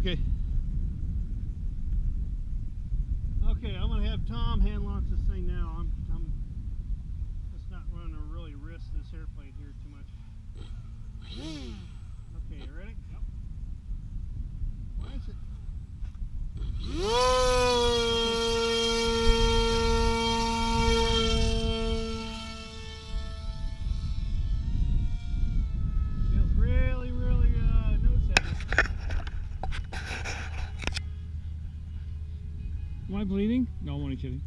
Okay. Okay, I'm gonna have Tom hand launch this thing now. Let's not run or really risk this airplane here too much. Okay, you ready? Yep. Why is it? Feels really, really nose heavy. Am I bleeding? No, I'm only kidding.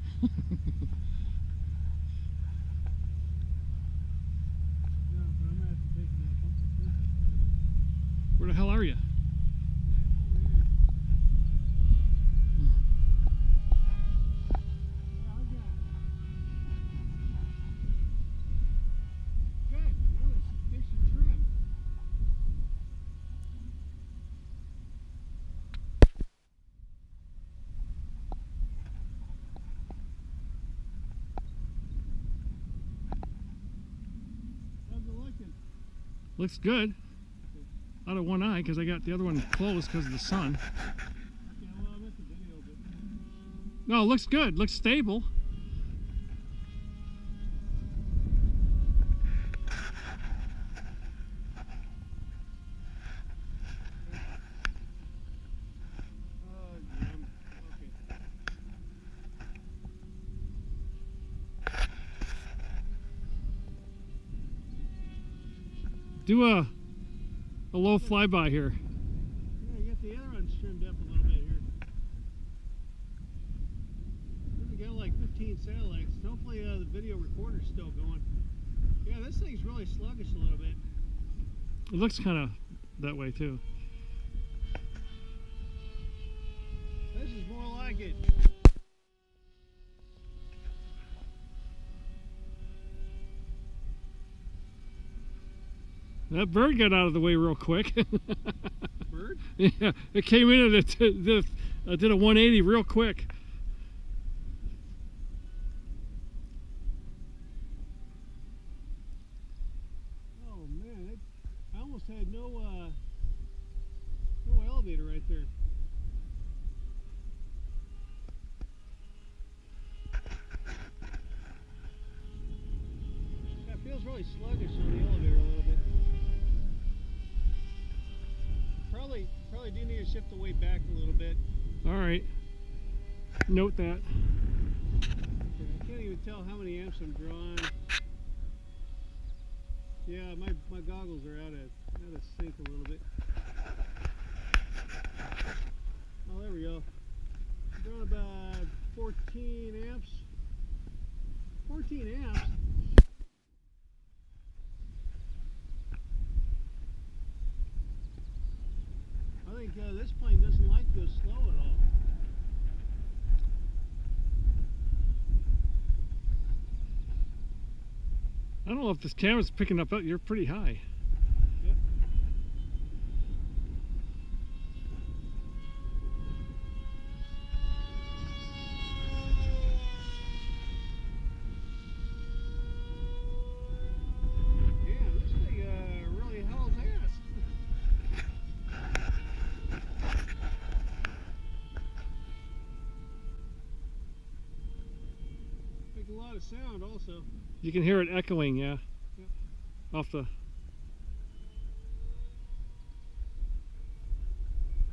Where the hell are you? Good. Now let's fix the trim. How's it looking? Looks good. Out of one eye because I got the other one closed because of the sun. Okay, well, I missed the video, but... No, it looks good. Looks stable. Oh, damn. Okay. Do a low flyby here. Yeah, you got the ailerons trimmed up a little bit here. We got like 15 satellites. Hopefully the video recorder's still going. Yeah, this thing's really sluggish a little bit. It looks kind of that way too. This is more like it. That bird got out of the way real quick. Bird? Yeah, it came in and it did a 180 real quick. Oh man, I almost had no elevator right there. Yeah, it feels really sluggish on the elevator a little bit. Probably do need to shift the weight back a little bit. All right. Note that. I can't even tell how many amps I'm drawing. Yeah, my goggles are out of sync a little bit. Oh, there we go. I'm drawing about 14 amps. 14 amps? I think this plane doesn't like to go slow at all. I don't know if this camera's picking up. You're pretty high. Yep. Yeah, this thing really hauls ass. Make a lot of sound also. You can hear it echoing, yeah. Yep. Off the.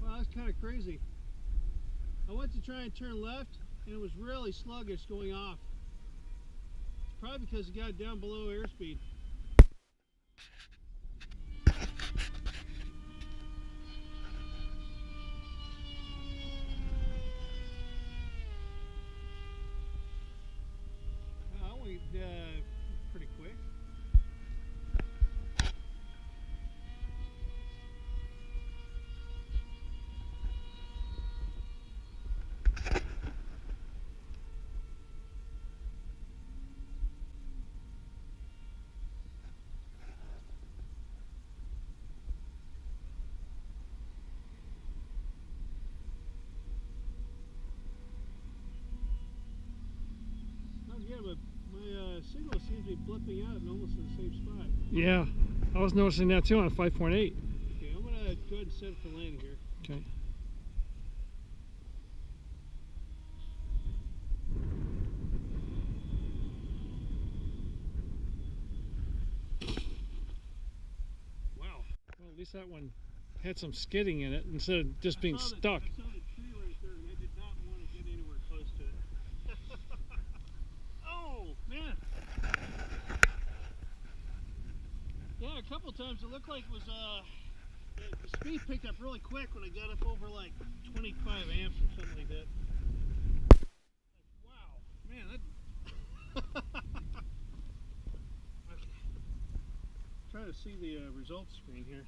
Wow, that's kind of crazy. I went to try and turn left, and it was really sluggish going off. It's probably because it got down below airspeed. Wow, I went pretty quick. Yeah, but my signal seems to be blipping out in almost in the same spot. Yeah, I was noticing that too on 5.8. Okay, I'm going to go ahead and set it for landing here. Okay. noticed that one had some skidding in it instead of just being stuck. I saw the tree right there, and I did not want to get anywhere close to it. Oh, man. Yeah, a couple times it looked like it was, the speed picked up really quick when I got up over like 25 amps or something like that. Like, wow, man, that... Try to see the results screen here.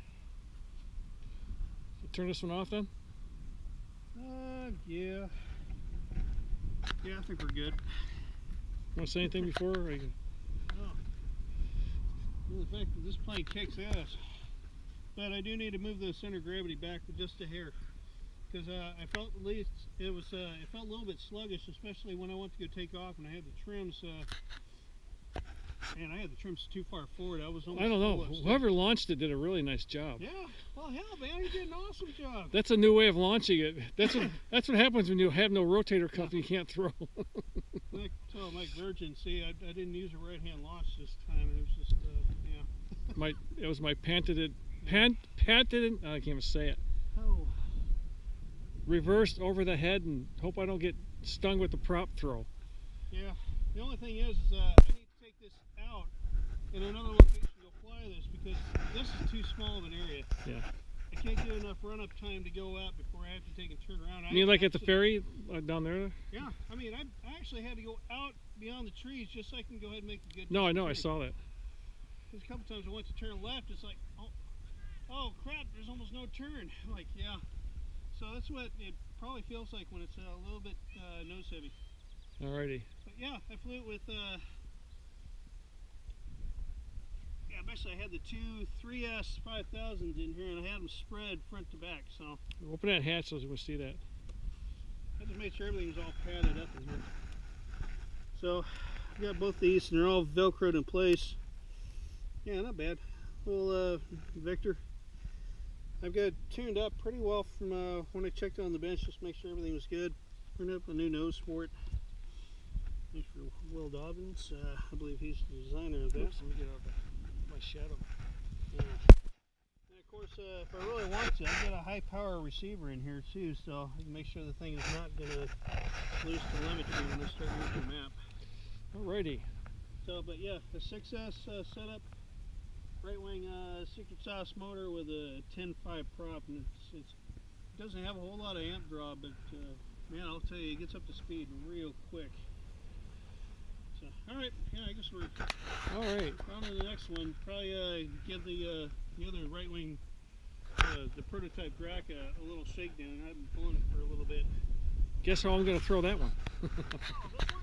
Turn this one off then? Yeah. Yeah, I think we're good. Want to say anything before? Or you... Oh. Well, the fact that this plane kicks ass. But I do need to move the center of gravity back just a hair. Because I felt at least it felt a little bit sluggish, especially when I went to go take off and I had the trims. Man, I had the trims too far forward. I was almost... I don't know. Whoever launched it did a really nice job. Yeah. Well, hell, man, you did an awesome job. That's a new way of launching it. That's what happens when you have no rotator cuff and you can't throw. Like Mike Virgin, see, I didn't use a right-hand launch this time. It was just, yeah. It was my patented, I can't even say it. Oh. Reversed over the head and hope I don't get stung with the prop throw. Yeah. The only thing is I need to take this out in another location to go fly this because this is too small of an area. Yeah. I can't get enough run-up time to go out before I have to take a turn around. You mean like at the ferry down there? Yeah. I mean, I actually had to go out beyond the trees just so I can go ahead and make a good... No, I know. I saw that. Because a couple times I went to turn left, it's like, oh crap, there's almost no turn. Like, yeah. So that's what it probably feels like when it's a little bit nose heavy. Alrighty. But yeah, I flew it with, yeah, basically I had the two 3S 5000s in here and I had them spread front to back, so. Open that hatch so we can see that. I just made sure everything was all padded up in here. So, I got both these and they're all Velcroed in place. Yeah, not bad. Little Vector. I've got it tuned up pretty well from when I checked it on the bench, just to make sure everything was good. Turned up a new nose for it. Thanks for Will Dobbins. I believe he's the designer of that. Oops, let me get out of my shadow. Yeah. And of course, if I really want to, I've got a high power receiver in here too, so I can make sure the thing is not going to lose telemetry when I start using the map. Alrighty. So, but yeah, the 6S setup, Ritewing secret sauce motor with a 10.5 prop, and it doesn't have a whole lot of amp draw, but man, I'll tell you, it gets up to speed real quick. So, all right, yeah, I guess we're all right. on to the next one. Probably give the other Ritewing, the prototype Drak, a little shakedown. I've been pulling it for a little bit. Guess how I'm going to throw that one. Oh,